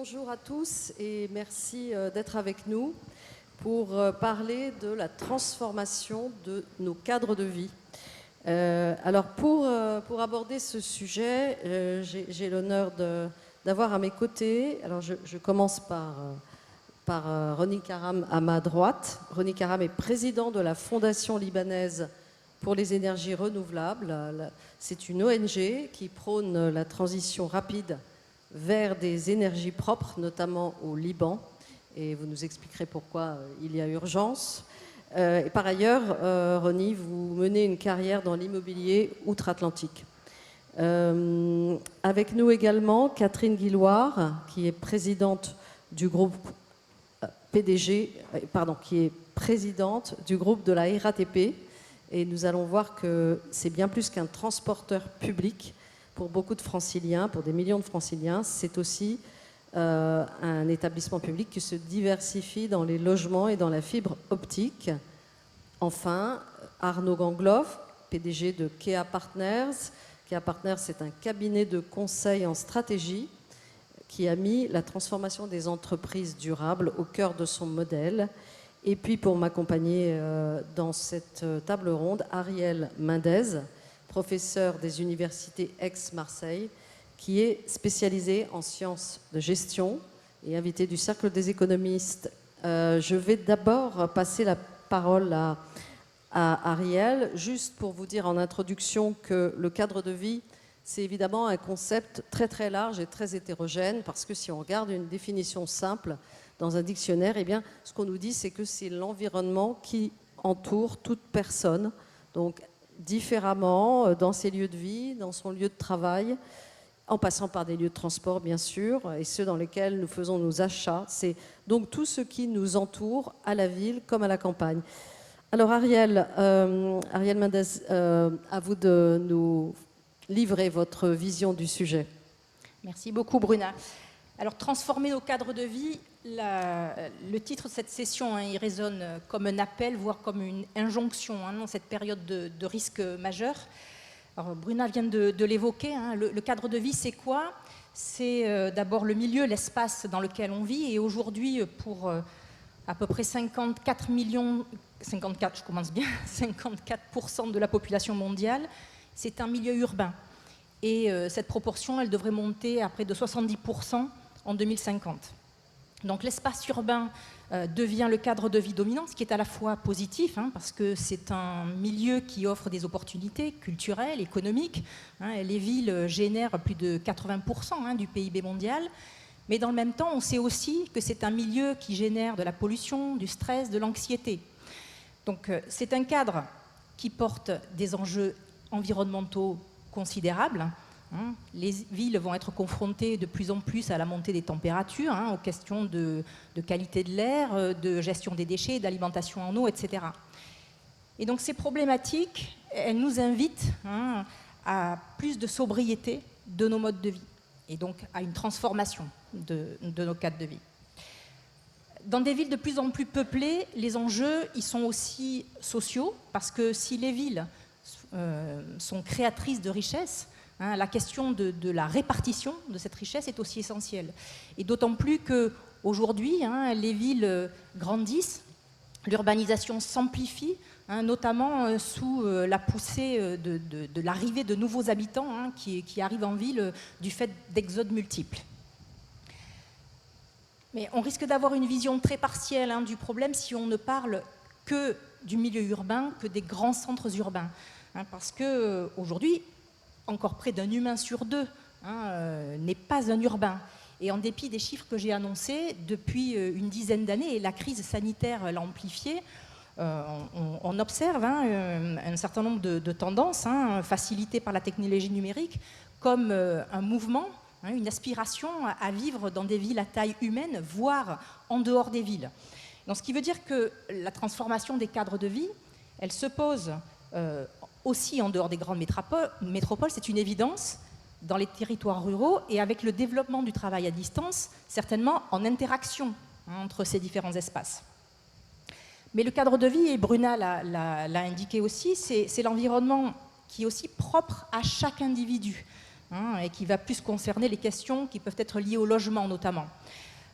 bonjour à tous et merci d'être avec nous pour parler de la transformation de nos cadres de vie. Alors pour aborder ce sujet, j'ai l'honneur d'avoir à mes côtés, alors je commence par Roni Karam à ma droite. Roni Karam est président de la Fondation libanaise pour les énergies renouvelables. C'est une ONG qui prône la transition rapide vers des énergies propres, notamment au Liban. Et vous nous expliquerez pourquoi il y a urgence. Et par ailleurs, Roni, vous menez une carrière dans l'immobilier outre-Atlantique. Avec nous également Catherine Guilloire, qui est présidente du groupe qui est présidente du groupe de la RATP. Et nous allons voir que c'est bien plus qu'un transporteur public pour beaucoup de franciliens, pour des millions de franciliens. C'est aussi un établissement public qui se diversifie dans les logements et dans la fibre optique. Enfin, Arnaud Gangloff, PDG de Kea Partners. Kea Partners, c'est un cabinet de conseil en stratégie qui a mis la transformation des entreprises durables au cœur de son modèle. Et puis pour m'accompagner dans cette table ronde, Ariel Mendez, professeur des universités Aix-Marseille, qui est spécialisé en sciences de gestion et invité du Cercle des économistes. Je vais d'abord passer la parole à Ariel, juste pour vous dire en introduction que le cadre de vie, c'est évidemment un concept très très large et très hétérogène, parce que si on regarde une définition simple dans un dictionnaire, eh bien, ce qu'on nous dit, c'est que c'est l'environnement qui entoure toute personne, donc différemment dans ses lieux de vie, dans son lieu de travail, en passant par des lieux de transport, bien sûr, et ceux dans lesquels nous faisons nos achats. C'est donc tout ce qui nous entoure, à la ville comme à la campagne. Alors Ariel Mendez, à vous de nous livrer votre vision du sujet. Merci beaucoup Bruna. Alors transformer nos cadres de vie, le titre de cette session, il résonne comme un appel, voire comme une injonction dans cette période de risque majeur. Alors, Bruna vient de l'évoquer, le cadre de vie c'est quoi? C'est d'abord le milieu, l'espace dans lequel on vit, et aujourd'hui pour à peu près 54 54% de la population mondiale, c'est un milieu urbain. Et cette proportion, elle devrait monter à près de 70% en 2050. Donc l'espace urbain devient le cadre de vie dominant, ce qui est à la fois positif, parce que c'est un milieu qui offre des opportunités culturelles, économiques. Les villes génèrent plus de 80% du PIB mondial. Mais dans le même temps, on sait aussi que c'est un milieu qui génère de la pollution, du stress, de l'anxiété. Donc c'est un cadre qui porte des enjeux environnementaux considérables. Les villes vont être confrontées de plus en plus à la montée des températures, aux questions de qualité de l'air, de gestion des déchets, d'alimentation en eau, etc. Et donc ces problématiques, elles nous invitent à plus de sobriété de nos modes de vie, et donc à une transformation de nos cadres de vie. Dans des villes de plus en plus peuplées, les enjeux ils sont aussi sociaux, parce que si les villes sont créatrices de richesse, la question de la répartition de cette richesse est aussi essentielle. Et d'autant plus qu'aujourd'hui, les villes grandissent, l'urbanisation s'amplifie, notamment sous la poussée de l'arrivée de nouveaux habitants qui arrivent en ville du fait d'exodes multiples. Mais on risque d'avoir une vision très partielle du problème si on ne parle que du milieu urbain, que des grands centres urbains. Parce qu'aujourd'hui, encore près d'un humain sur deux n'est pas un urbain. Et en dépit des chiffres que j'ai annoncés, depuis une dizaine d'années, et la crise sanitaire l'a amplifié, on observe un certain nombre de tendances facilitées par la technologie numérique, comme un mouvement, une aspiration à vivre dans des villes à taille humaine, voire en dehors des villes. Donc, ce qui veut dire que la transformation des cadres de vie, elle se pose aussi en dehors des grandes métropoles, c'est une évidence, dans les territoires ruraux, et avec le développement du travail à distance, certainement en interaction entre ces différents espaces. Mais le cadre de vie, et Bruna l'a indiqué aussi, c'est l'environnement qui est aussi propre à chaque individu. hein, et qui va plus concerner les questions qui peuvent être liées au logement notamment.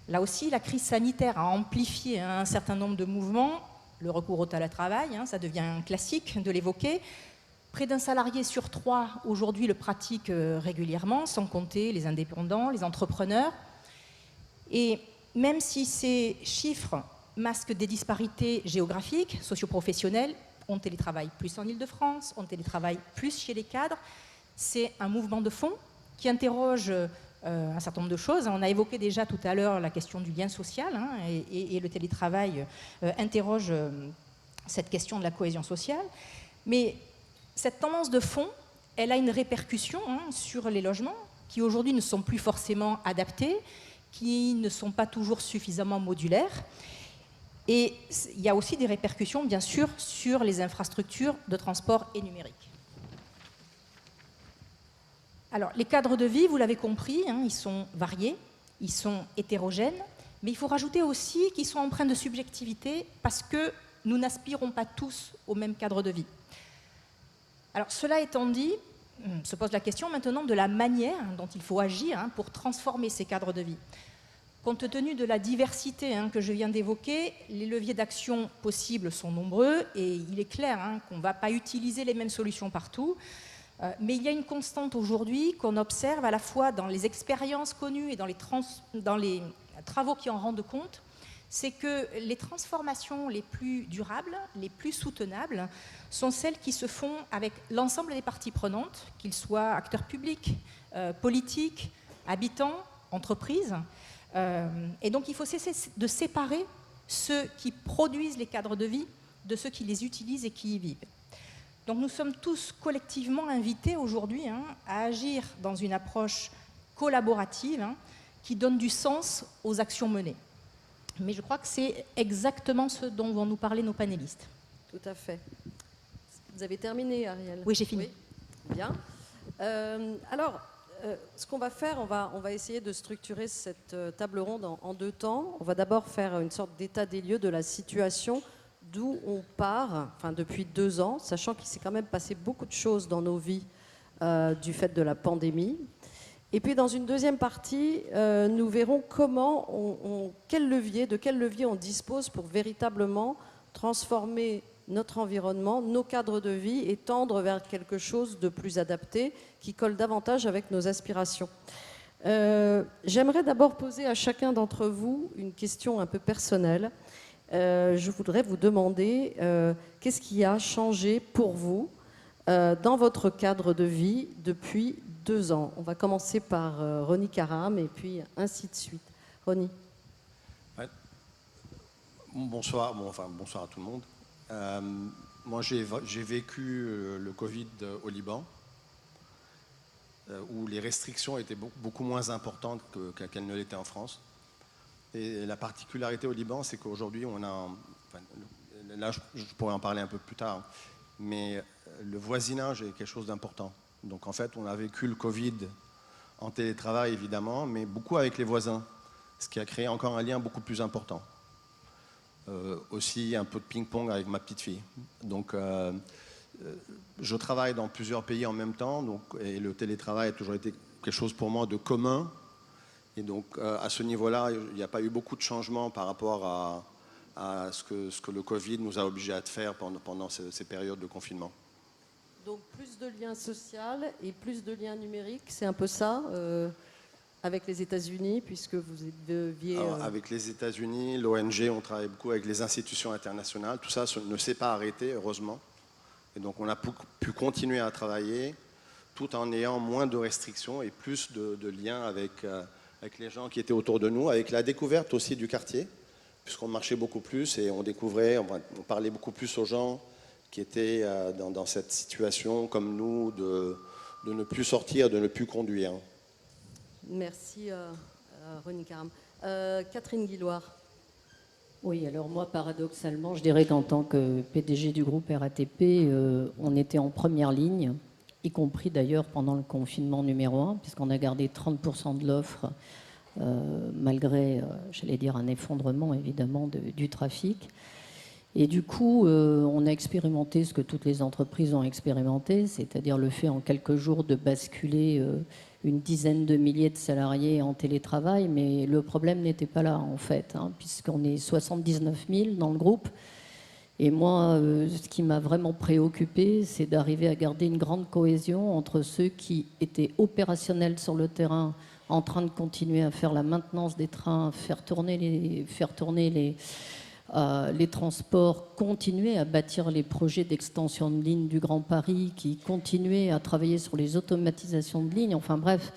Là aussi, la crise sanitaire a amplifié un certain nombre de mouvements. Le recours au télétravail, hein, ça devient un classique de l'évoquer. Près d'un salarié sur 3 aujourd'hui le pratique régulièrement, sans compter les indépendants, les entrepreneurs. Et même si ces chiffres masquent des disparités géographiques, socioprofessionnelles, on télétravaille plus en Île-de-France, on télétravaille plus chez les cadres, c'est un mouvement de fond qui interroge un certain nombre de choses. On a évoqué déjà tout à l'heure la question du lien social, hein, et le télétravail interroge cette question de la cohésion sociale. Mais cette tendance de fond, elle a une répercussion, hein, sur les logements qui aujourd'hui ne sont plus forcément adaptés, qui ne sont pas toujours suffisamment modulaires. Et il y a aussi des répercussions, bien sûr, sur les infrastructures de transport et numérique. Alors, les cadres de vie, vous l'avez compris, hein, ils sont variés, ils sont hétérogènes, mais il faut rajouter aussi qu'ils sont empreints de subjectivité parce que nous n'aspirons pas tous au même cadre de vie. Alors, cela étant dit, se pose la question maintenant de la manière dont il faut agir, hein, pour transformer ces cadres de vie. Compte tenu de la diversité, hein, que je viens d'évoquer, les leviers d'action possibles sont nombreux et il est clair, hein, qu'on ne va pas utiliser les mêmes solutions partout. Mais il y a une constante aujourd'hui qu'on observe à la fois dans les expériences connues et dans les travaux qui en rendent compte, c'est que les transformations les plus durables, les plus soutenables, sont celles qui se font avec l'ensemble des parties prenantes, qu'ils soient acteurs publics, politiques, habitants, entreprises. Et donc il faut cesser de séparer ceux qui produisent les cadres de vie de ceux qui les utilisent et qui y vivent. Donc nous sommes tous collectivement invités aujourd'hui, hein, à agir dans une approche collaborative, hein, qui donne du sens aux actions menées. Mais je crois que c'est exactement ce dont vont nous parler nos panélistes. Tout à fait. Vous avez terminé, Ariel? Oui, j'ai fini. Oui. Bien. Ce qu'on va faire, on va essayer de structurer cette table ronde en 2 temps. On va d'abord faire une sorte d'état des lieux de la situation d'où on part, enfin depuis 2 ans, sachant qu'il s'est quand même passé beaucoup de choses dans nos vies du fait de la pandémie. Et puis dans une deuxième partie, nous verrons comment de quel levier on dispose pour véritablement transformer notre environnement, nos cadres de vie et tendre vers quelque chose de plus adapté qui colle davantage avec nos aspirations. J'aimerais d'abord poser à chacun d'entre vous une question un peu personnelle. Je voudrais vous demander qu'est-ce qui a changé pour vous dans votre cadre de vie depuis 2 ans. On va commencer par Roni Karam et puis ainsi de suite. Roni. Ouais. Bonsoir à tout le monde. Moi, j'ai vécu le Covid au Liban, où les restrictions étaient beaucoup moins importantes qu'elles ne l'étaient en France. Et la particularité au Liban, c'est qu'aujourd'hui, on a... là, je pourrais en parler un peu plus tard, mais le voisinage est quelque chose d'important. Donc, en fait, on a vécu le Covid en télétravail, évidemment, mais beaucoup avec les voisins, ce qui a créé encore un lien beaucoup plus important. Aussi un peu de ping-pong avec ma petite fille. Donc, je travaille dans plusieurs pays en même temps, et le télétravail a toujours été quelque chose pour moi de commun. Et donc, à ce niveau-là, il n'y a pas eu beaucoup de changements par rapport à ce que le Covid nous a obligés à faire pendant ces périodes de confinement. Donc, plus de liens sociaux et plus de liens numériques, c'est un peu ça, avec les États-Unis, puisque vous deviez... Avec les États-Unis, l'ONG, on travaille beaucoup avec les institutions internationales. Tout ça ne s'est pas arrêté, heureusement. Et donc, on a pu continuer à travailler tout en ayant moins de restrictions et plus de liens avec les gens qui étaient autour de nous, avec la découverte aussi du quartier, puisqu'on marchait beaucoup plus et on découvrait, on parlait beaucoup plus aux gens qui étaient dans cette situation comme nous, de ne plus sortir, de ne plus conduire. Merci, Roni Karam. Catherine Guilloire. Oui, alors moi, paradoxalement, je dirais qu'en tant que PDG du groupe RATP, on était en première ligne, y compris d'ailleurs pendant le confinement numéro 1, puisqu'on a gardé 30% de l'offre, malgré, j'allais dire, un effondrement évidemment du trafic. Et du coup, on a expérimenté ce que toutes les entreprises ont expérimenté, c'est-à-dire le fait en quelques jours de basculer une dizaine de milliers de salariés en télétravail. Mais le problème n'était pas là, en fait, hein, puisqu'on est 79 000 dans le groupe. Et moi, ce qui m'a vraiment préoccupée, c'est d'arriver à garder une grande cohésion entre ceux qui étaient opérationnels sur le terrain, en train de continuer à faire la maintenance des trains, faire tourner les transports, continuer à bâtir les projets d'extension de ligne du Grand Paris, qui continuaient à travailler sur les automatisations de lignes. Enfin bref,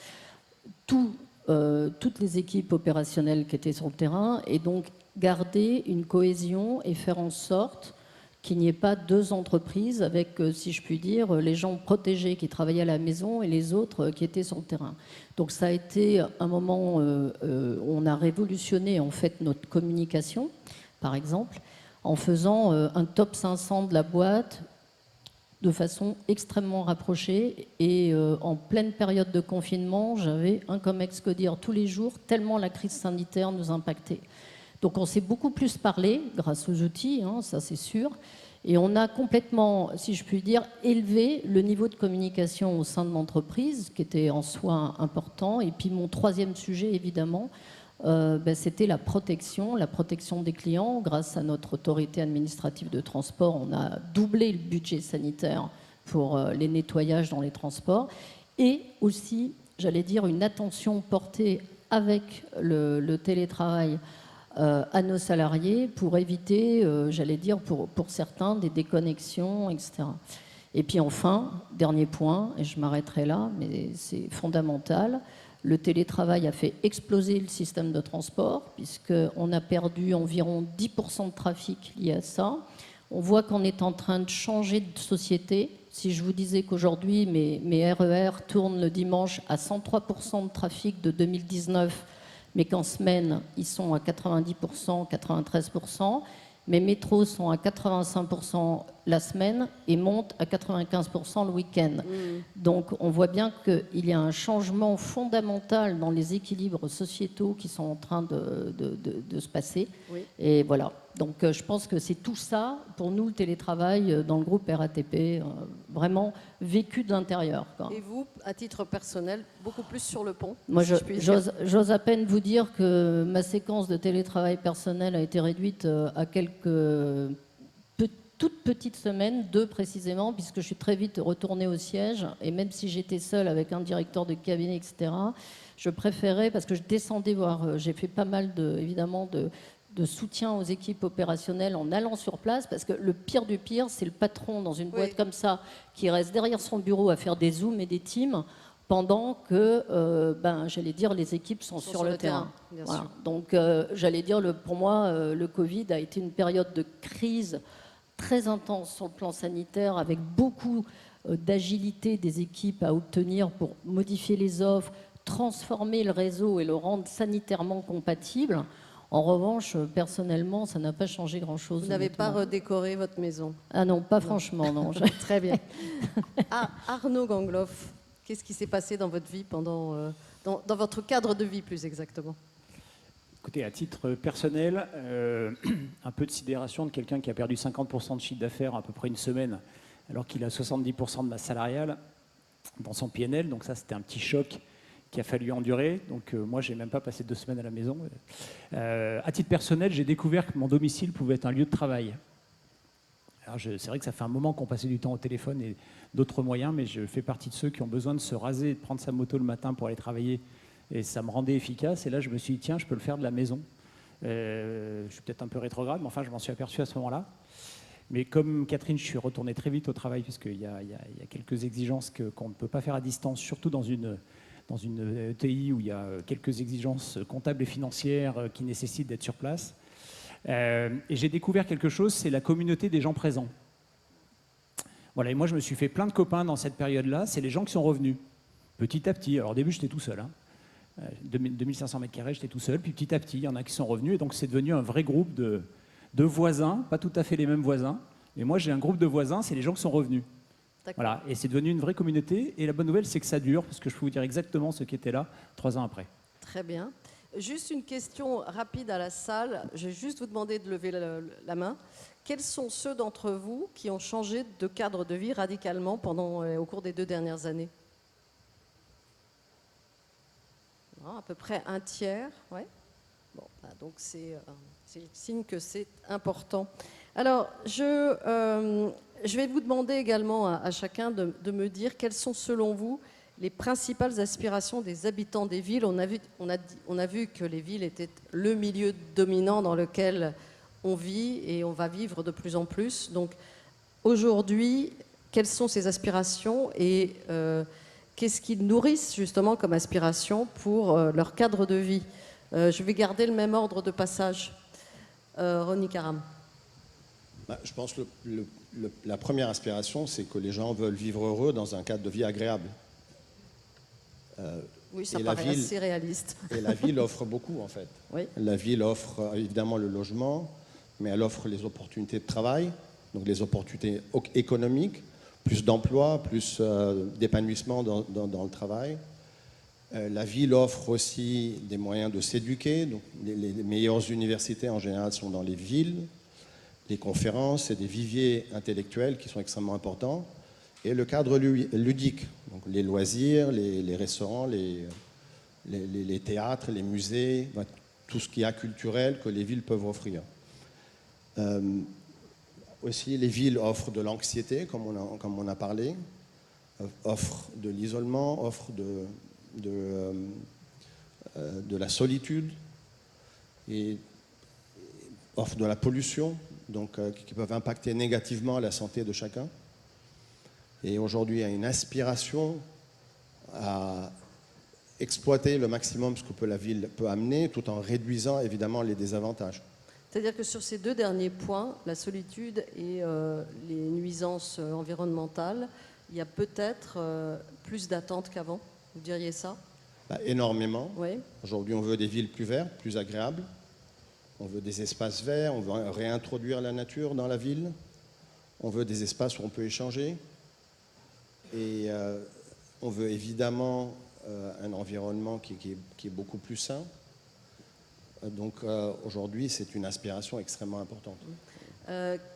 toutes les équipes opérationnelles qui étaient sur le terrain, et donc garder une cohésion et faire en sorte qu'il n'y ait pas deux entreprises avec, si je puis dire, les gens protégés qui travaillaient à la maison et les autres qui étaient sur le terrain. Donc ça a été un moment où on a révolutionné en fait notre communication, par exemple, en faisant un top 500 de la boîte de façon extrêmement rapprochée. Et en pleine période de confinement, j'avais un comex que dire tous les jours, tellement la crise sanitaire nous impactait. Donc on s'est beaucoup plus parlé grâce aux outils, hein, ça c'est sûr. Et on a complètement, si je puis dire, élevé le niveau de communication au sein de l'entreprise, qui était en soi important. Et puis mon troisième sujet, évidemment, c'était la protection des clients. Grâce à notre autorité administrative de transport, on a doublé le budget sanitaire pour les nettoyages dans les transports. Et aussi, j'allais dire, une attention portée avec le télétravail à nos salariés pour éviter, j'allais dire, pour certains, des déconnexions, etc. Et puis enfin, dernier point, et je m'arrêterai là, mais c'est fondamental, le télétravail a fait exploser le système de transport, puisqu'on a perdu environ 10% de trafic lié à ça. On voit qu'on est en train de changer de société. Si je vous disais qu'aujourd'hui, mes RER tournent le dimanche à 103% de trafic de 2019, mais qu'en semaine, ils sont à 90%, 93%. Mes métros sont à 85% la semaine et montent à 95% le week-end. Donc on voit bien qu'il y a un changement fondamental dans les équilibres sociétaux qui sont en train de se passer. Oui. Et voilà. Donc je pense que c'est tout ça, pour nous, le télétravail dans le groupe RATP, vraiment vécu de l'intérieur, quoi. Et vous, à titre personnel, beaucoup plus sur le pont? Moi, j'ose à peine vous dire que ma séquence de télétravail personnel a été réduite à quelques toutes petites semaines, 2 précisément, puisque je suis très vite retournée au siège. Et même si j'étais seule avec un directeur de cabinet, etc., je préférais, parce que je descendais voir, j'ai fait pas mal évidemment de soutien aux équipes opérationnelles en allant sur place, parce que le pire du pire, c'est le patron dans une boîte comme ça qui reste derrière son bureau à faire des zooms et des teams pendant que, j'allais dire, les équipes sont sur le terrain. Voilà. Donc, j'allais dire, pour moi, le Covid a été une période de crise très intense sur le plan sanitaire, avec beaucoup d'agilité des équipes à obtenir pour modifier les offres, transformer le réseau et le rendre sanitairement compatible. En revanche, personnellement, ça n'a pas changé grand-chose. Vous n'avez pas redécoré votre maison? Ah non, pas franchement, non. Très bien. Arnaud Gangloff, qu'est-ce qui s'est passé dans votre vie dans votre cadre de vie, plus exactement? Écoutez, à titre personnel, un peu de sidération de quelqu'un qui a perdu 50% de chiffre d'affaires à peu près une semaine, alors qu'il a 70% de masse salariale dans son PNL. Donc ça, c'était un petit choc qu'il a fallu endurer. Donc moi, je n'ai même pas passé 2 semaines à la maison. À titre personnel, j'ai découvert que mon domicile pouvait être un lieu de travail. Alors c'est vrai que ça fait un moment qu'on passait du temps au téléphone et d'autres moyens, mais je fais partie de ceux qui ont besoin de se raser, de prendre sa moto le matin pour aller travailler. Et ça me rendait efficace. Et là, je me suis dit, tiens, je peux le faire de la maison. Je suis peut-être un peu rétrograde, mais enfin, je m'en suis aperçu à ce moment-là. Mais comme Catherine, je suis retourné très vite au travail, puisqu'il y a quelques exigences qu'on ne peut pas faire à distance, surtout dans une ETI où il y a quelques exigences comptables et financières qui nécessitent d'être sur place. Et j'ai découvert quelque chose, c'est la communauté des gens présents. Voilà, et moi, je me suis fait plein de copains dans cette période-là. C'est les gens qui sont revenus, petit à petit. Alors, au début, j'étais tout seul, 2500 mètres carrés, j'étais tout seul, puis petit à petit, il y en a qui sont revenus, et donc c'est devenu un vrai groupe de voisins, pas tout à fait les mêmes voisins, mais moi j'ai un groupe de voisins, c'est les gens qui sont revenus. Voilà, et c'est devenu une vraie communauté, et la bonne nouvelle c'est que ça dure, parce que je peux vous dire exactement ce qui était là 3 ans après. Très bien. Juste une question rapide à la salle. Je vais juste vous demander de lever la main. Quels sont ceux d'entre vous qui ont changé de cadre de vie radicalement au cours des 2 dernières années? Non, à peu près un tiers, ouais. Bon, bah, donc c'est signe que c'est important. Alors, je vais vous demander également à chacun de me dire quelles sont selon vous les principales aspirations des habitants des villes. On a vu que les villes étaient le milieu dominant dans lequel on vit et on va vivre de plus en plus. Donc aujourd'hui, quelles sont ces aspirations et qu'est-ce qu'ils nourrissent justement comme aspiration pour leur cadre de vie? Je vais garder le même ordre de passage. Ronnie Karam. Je pense que la première aspiration, c'est que les gens veulent vivre heureux dans un cadre de vie agréable. Oui, ça paraît assez réaliste. Et la ville offre beaucoup, en fait. Oui. La ville offre évidemment le logement, mais elle offre les opportunités de travail, donc les opportunités économiques, plus d'emplois, plus d'épanouissement dans le travail. La ville offre aussi des moyens de s'éduquer. Donc les meilleures universités, en général, sont dans les villes. Les conférences et des viviers intellectuels qui sont extrêmement importants. Et le cadre ludique, donc les loisirs, les restaurants, les théâtres, les musées, tout ce qui est culturel que les villes peuvent offrir. Aussi, les villes offrent de l'anxiété, comme on a parlé, offrent de l'isolement, offrent de la solitude et offrent de la pollution, donc qui peuvent impacter négativement la santé de chacun. Et aujourd'hui, il y a une aspiration à exploiter le maximum ce que la ville peut amener, tout en réduisant évidemment les désavantages. C'est-à-dire que sur ces 2 derniers points, la solitude et les nuisances environnementales, il y a peut-être plus d'attentes qu'avant. Vous diriez ça? Énormément. Oui. Aujourd'hui, on veut des villes plus vertes, plus agréables. On veut des espaces verts, on veut réintroduire la nature dans la ville. On veut des espaces où on peut échanger. Et on veut évidemment un environnement qui est beaucoup plus sain. Donc aujourd'hui, c'est une aspiration extrêmement importante.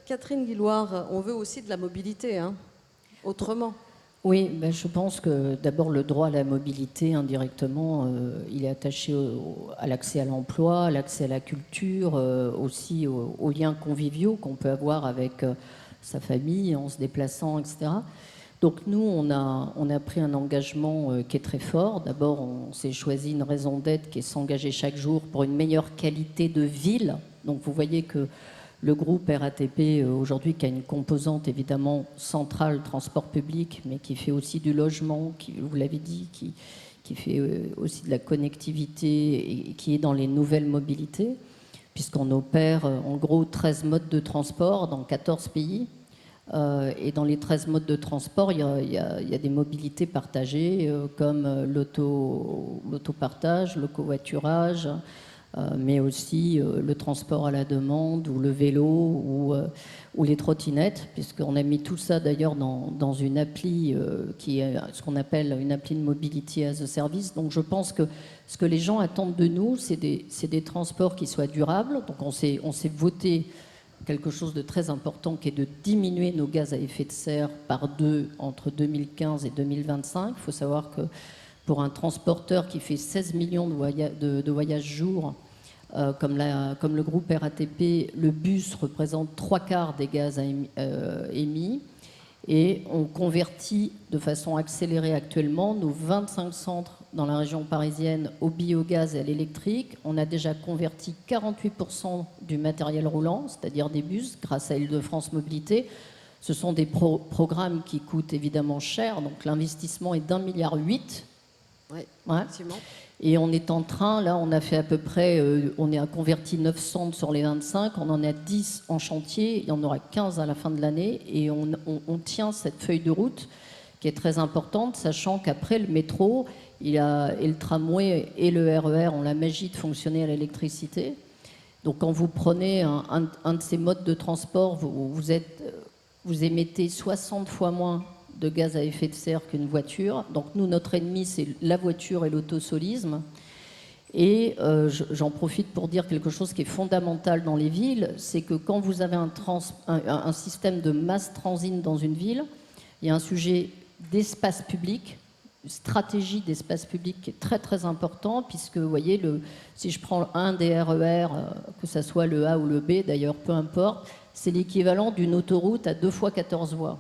Catherine Guillouard, on veut aussi de la mobilité, hein, autrement. Oui, je pense que d'abord le droit à la mobilité, indirectement, il est attaché à l'accès à l'emploi, à l'accès à la culture, aussi aux liens conviviaux qu'on peut avoir avec sa famille en se déplaçant, etc. Donc nous, on a pris un engagement qui est très fort. D'abord, on s'est choisi une raison d'être qui est s'engager chaque jour pour une meilleure qualité de ville. Donc vous voyez que le groupe RATP, aujourd'hui, qui a une composante évidemment centrale, transport public, mais qui fait aussi du logement, qui, vous l'avez dit, qui fait aussi de la connectivité et qui est dans les nouvelles mobilités, puisqu'on opère en gros 13 modes de transport dans 14 pays. Et dans les 13 modes de transport, il y a des mobilités partagées comme l'autopartage, le covoiturage, mais aussi le transport à la demande ou le vélo ou les trottinettes, puisqu'on a mis tout ça d'ailleurs dans une appli qui est ce qu'on appelle une appli de mobility as a service. Donc je pense que ce que les gens attendent de nous, c'est des transports qui soient durables. Donc on s'est voté quelque chose de très important qui est de diminuer nos gaz à effet de serre par 2 entre 2015 et 2025. Il faut savoir que pour un transporteur qui fait 16 millions de voyages jour, comme le groupe RATP, le bus représente 3/4 des gaz émis. Et on convertit de façon accélérée actuellement nos 25 centres dans la région parisienne au biogaz et à l'électrique. On a déjà converti 48% du matériel roulant, c'est-à-dire des bus, grâce à Île-de-France Mobilité. Ce sont des programmes qui coûtent évidemment cher, donc l'investissement est d'1,8 milliard. Oui, ouais. effectivement. Et on est en train, là, on a fait à peu près, on a converti 9 centres sur les 25, on en a 10 en chantier, il y en aura 15 à la fin de l'année, et on tient cette feuille de route qui est très importante, sachant qu'après le métro, et le tramway et le RER ont la magie de fonctionner à l'électricité. Donc quand vous prenez un de ces modes de transport, vous émettez 60 fois moins de gaz à effet de serre qu'une voiture. Donc nous, notre ennemi, c'est la voiture et l'autosolisme. Et j'en profite pour dire quelque chose qui est fondamental dans les villes, c'est que quand vous avez un système de mass transit dans une ville, il y a un sujet d'espace public, stratégie d'espace public qui est très très important, puisque vous voyez, si je prends un des RER, que ce soit le A ou le B, d'ailleurs peu importe, c'est l'équivalent d'une autoroute à 2 fois 14 voies.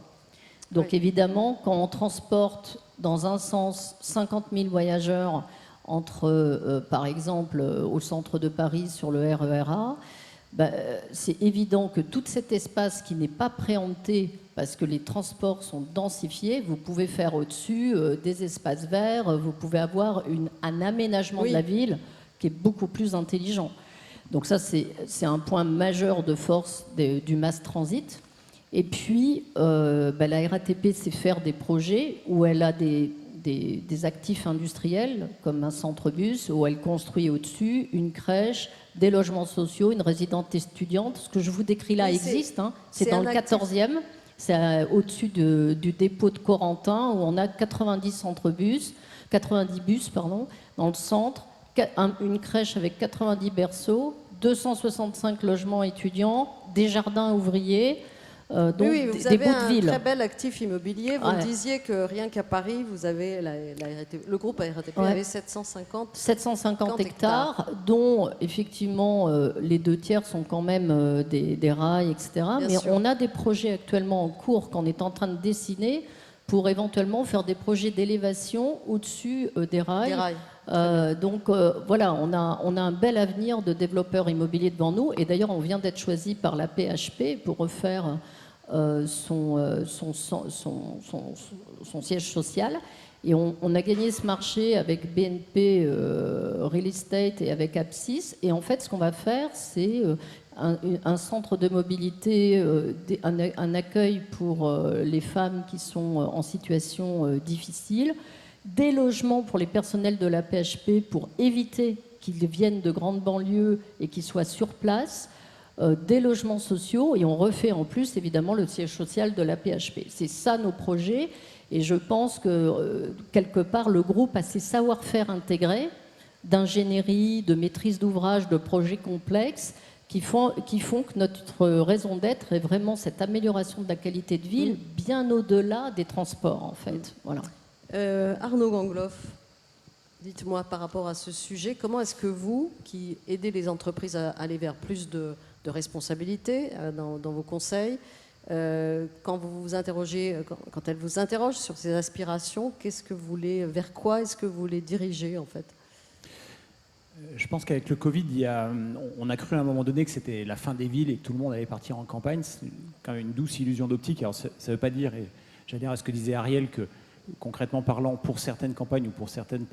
Donc oui. Évidemment, quand on transporte dans un sens 50 000 voyageurs entre, par exemple, au centre de Paris sur le RER A, c'est évident que tout cet espace qui n'est pas préempté parce que les transports sont densifiés, vous pouvez faire au-dessus des espaces verts, vous pouvez avoir un aménagement de la ville qui est beaucoup plus intelligent. Donc ça, c'est un point majeur de force du mass transit. Et puis, la RATP sait faire des projets où elle a des actifs industriels, comme un centre-bus, où elle construit au-dessus une crèche, des logements sociaux, une résidence étudiante. Ce que je vous décris là existe, hein. C'est dans le 14e, c'est au-dessus du dépôt de Corentin, où on a 90 bus dans le centre, une crèche avec 90 berceaux, 265 logements étudiants, des jardins ouvriers. Donc oui, vous des avez bouts de un ville. très bel actif immobilier. Vous me disiez que rien qu'à Paris, vous avez le groupe RATP avait 750 hectares, dont effectivement les 2 tiers sont quand même des rails, etc. Bien Mais sûr. on a des projets actuellement en cours qu'on est en train de dessiner pour éventuellement faire des projets d'élévation au-dessus des rails. Donc voilà, on a un bel avenir de développeurs immobiliers devant nous. Et d'ailleurs, on vient d'être choisi par la PHP pour refaire son siège social. Et on a gagné ce marché avec BNP Real Estate et avec Apsis. Et en fait, ce qu'on va faire, c'est un centre de mobilité, un accueil pour les femmes qui sont en situation difficile, des logements pour les personnels de la PHP pour éviter qu'ils viennent de grandes banlieues et qu'ils soient sur place, des logements sociaux, et on refait en plus évidemment le siège social de la PHP. C'est ça nos projets, et je pense que quelque part le groupe a ses savoir-faire intégrés d'ingénierie, de maîtrise d'ouvrage, de projets complexes qui font que notre raison d'être est vraiment cette amélioration de la qualité de vie bien au-delà des transports en fait. Voilà. Arnaud Gangloff, dites-moi par rapport à ce sujet, comment est-ce que vous, qui aidez les entreprises à aller vers plus de responsabilité dans vos conseils, quand vous vous interrogez, quand elles vous interrogent sur ces aspirations, vers quoi est-ce que vous les dirigez en fait ? Je pense qu'avec le Covid, on a cru à un moment donné que c'était la fin des villes et que tout le monde allait partir en campagne. C'est quand même une douce illusion d'optique. Alors ça ne veut pas dire, et j'adhère à ce que disait Ariel, que concrètement parlant, pour certaines campagnes ou pour certaines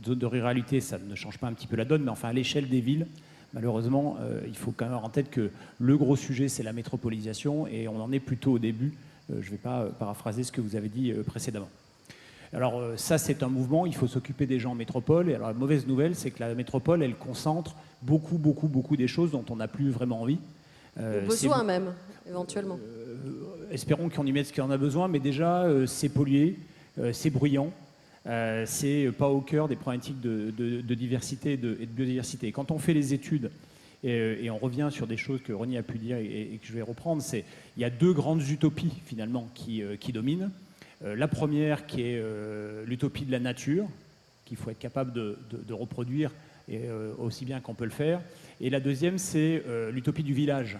zones de ruralité, ça ne change pas un petit peu la donne, mais enfin à l'échelle des villes, malheureusement, il faut quand même avoir en tête que le gros sujet, c'est la métropolisation, et on en est plutôt au début. Je ne vais pas paraphraser ce que vous avez dit précédemment. Alors ça, c'est un mouvement, il faut s'occuper des gens en métropole, et alors la mauvaise nouvelle, c'est que la métropole, elle concentre beaucoup des choses dont on n'a plus vraiment envie. Besoin même, éventuellement. Espérons qu'on y mette ce qu'on a besoin, mais déjà, c'est pollué, c'est bruyant, c'est pas au cœur des problématiques de diversité et de biodiversité. Quand on fait les études, et on revient sur des choses que Ronnie a pu dire et que je vais reprendre, il y a 2 grandes utopies, finalement, qui dominent. La première, qui est l'utopie de la nature, qu'il faut être capable de reproduire aussi bien qu'on peut le faire. Et la deuxième, c'est l'utopie du village.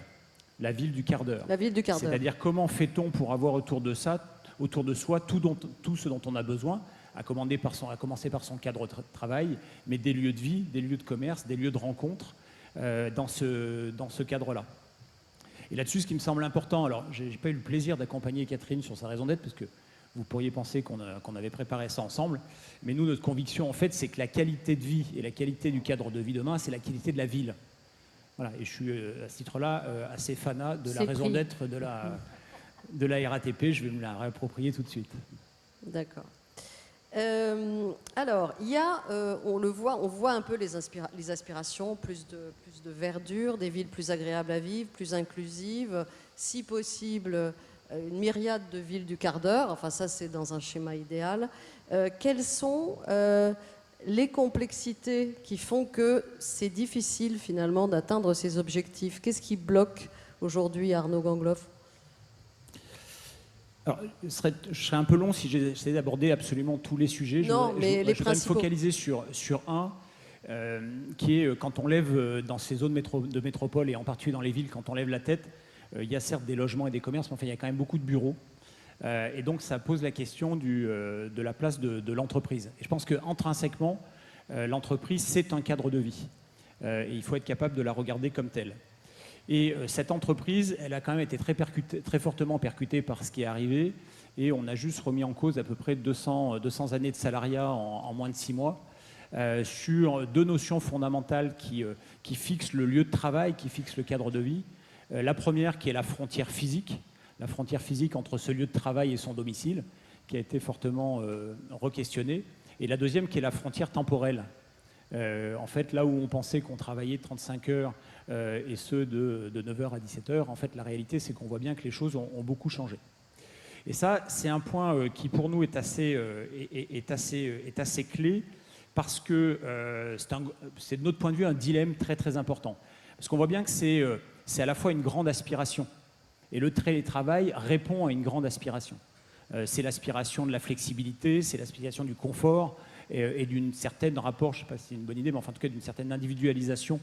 La ville du quart d'heure. La ville du quart d'heure. C'est-à-dire comment fait-on pour avoir autour de soi tout ce dont on a besoin, à commencer par son cadre de travail, mais des lieux de vie, des lieux de commerce, des lieux de rencontre dans ce cadre-là. Et là-dessus, ce qui me semble important, alors je n'ai pas eu le plaisir d'accompagner Catherine sur sa raison d'être, parce que vous pourriez penser qu'on avait préparé ça ensemble, mais nous, notre conviction, en fait, c'est que la qualité de vie et la qualité du cadre de vie demain, c'est la qualité de la ville. Voilà, et je suis à ce titre-là assez fanat de la raison d'être de la RATP. Je vais me la réapproprier tout de suite. D'accord. Alors, il y a, on voit un peu les aspirations, plus de verdure, des villes plus agréables à vivre, plus inclusives, si possible, une myriade de villes du quart d'heure. Enfin, ça, c'est dans un schéma idéal. Quels sont les complexités qui font que c'est difficile finalement d'atteindre ces objectifs. Qu'est-ce qui bloque aujourd'hui Arnaud Gangloff? Alors, je serais un peu long si j'essayais d'aborder absolument tous les sujets. Non, mais les je voudrais me principaux. focaliser sur un, qui est quand on lève dans ces zones de métropole et en particulier dans les villes, quand on lève la tête, il y a certes des logements et des commerces, mais enfin, il y a quand même beaucoup de bureaux. Et donc ça pose la question de la place de l'entreprise. Et je pense qu'intrinsèquement, l'entreprise, c'est un cadre de vie. Et il faut être capable de la regarder comme telle. Et cette entreprise, elle a quand même été très fortement percutée par ce qui est arrivé. Et on a juste remis en cause à peu près 200 années de salariat en moins de 6 mois. Sur deux notions fondamentales qui fixent le lieu de travail, qui fixent le cadre de vie. La première qui est la frontière physique entre ce lieu de travail et son domicile, qui a été fortement re-questionnée. Et la deuxième qui est la frontière temporelle. En fait, là où on pensait qu'on travaillait 35 heures et ceux de 9h à 17h, en fait, la réalité, c'est qu'on voit bien que les choses ont beaucoup changé. Et ça, c'est un point qui, pour nous, est assez clé, parce que c'est, de notre point de vue, un dilemme très, très important. Parce qu'on voit bien que c'est à la fois une grande aspiration. Et le télétravail répond à une grande aspiration. C'est l'aspiration de la flexibilité, c'est l'aspiration du confort et d'une certaine rapport, je ne sais pas si c'est une bonne idée, mais enfin, en tout cas d'une certaine individualisation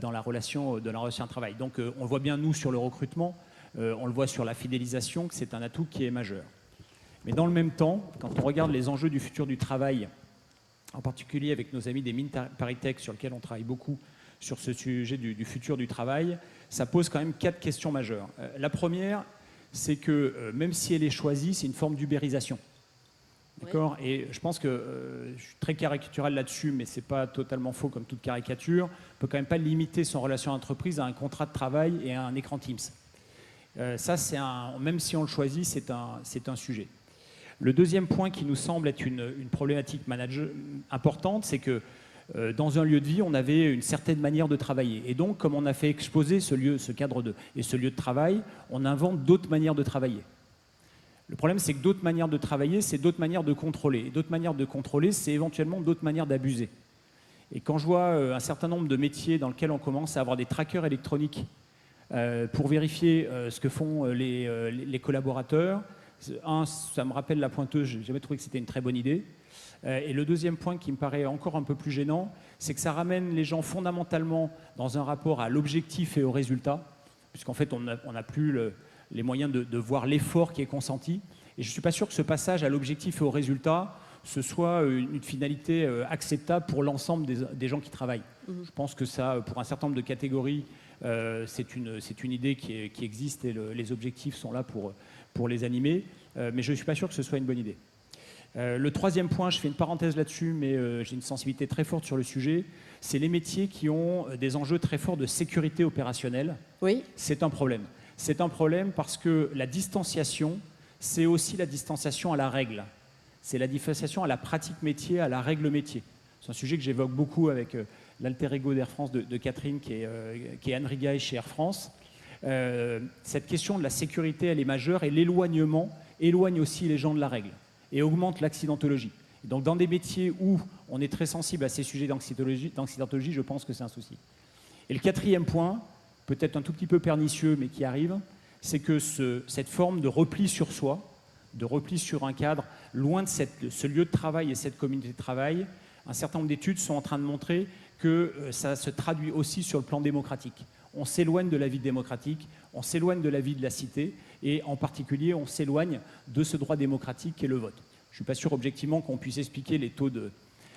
dans la relation de travail. Donc on le voit bien, nous, sur le recrutement, on le voit sur la fidélisation, que c'est un atout qui est majeur. Mais dans le même temps, quand on regarde les enjeux du futur du travail, en particulier avec nos amis des mines ParisTech, sur lesquels on travaille beaucoup sur ce sujet du futur du travail, ça pose quand même 4 questions majeures. La première, c'est que même si elle est choisie, c'est une forme d'ubérisation. D'accord ? Oui. Et je pense que je suis très caricatural là-dessus, mais ce n'est pas totalement faux comme toute caricature. On ne peut quand même pas limiter son relation d'entreprise à un contrat de travail et à un écran Teams. Ça, même si on le choisit, c'est un sujet. Le deuxième point qui nous semble être une problématique importante, c'est que dans un lieu de vie, on avait une certaine manière de travailler. Et donc, comme on a fait exploser ce lieu de travail, on invente d'autres manières de travailler. Le problème, c'est que d'autres manières de travailler, c'est d'autres manières de contrôler. Et d'autres manières de contrôler, c'est éventuellement d'autres manières d'abuser. Et quand je vois un certain nombre de métiers dans lesquels on commence à avoir des trackers électroniques pour vérifier ce que font les collaborateurs, ça me rappelle la pointeuse, je n'ai jamais trouvé que c'était une très bonne idée. Et le deuxième point qui me paraît encore un peu plus gênant, c'est que ça ramène les gens fondamentalement dans un rapport à l'objectif et au résultat, puisqu'en fait on n'a plus les moyens de voir l'effort qui est consenti. Et je ne suis pas sûr que ce passage à l'objectif et au résultat, ce soit une finalité acceptable pour l'ensemble des gens qui travaillent. Je pense que ça, pour un certain nombre de catégories, c'est une idée qui existe et les objectifs sont là pour les animer, mais je ne suis pas sûr que ce soit une bonne idée. Le troisième point, je fais une parenthèse là-dessus, mais j'ai une sensibilité très forte sur le sujet, c'est les métiers qui ont des enjeux très forts de sécurité opérationnelle. Oui. C'est un problème. C'est un problème parce que la distanciation, c'est aussi la distanciation à la règle. C'est la distanciation à la pratique métier, à la règle métier. C'est un sujet que j'évoque beaucoup avec l'alter ego d'Air France de Catherine, qui est Anne Rigail chez Air France. Cette question de la sécurité, elle est majeure, et l'éloignement éloigne aussi les gens de la règle et augmente l'accidentologie. Et donc dans des métiers où on est très sensible à ces sujets d'accidentologie, je pense que c'est un souci. Et le quatrième point, peut-être un tout petit peu pernicieux, mais qui arrive, c'est que cette forme de repli sur soi, de repli sur un cadre, loin de ce lieu de travail et cette communauté de travail, un certain nombre d'études sont en train de montrer que ça se traduit aussi sur le plan démocratique. On s'éloigne de la vie démocratique, on s'éloigne de la vie de la cité, et en particulier, on s'éloigne de ce droit démocratique qu'est le vote. Je ne suis pas sûr objectivement qu'on puisse expliquer les taux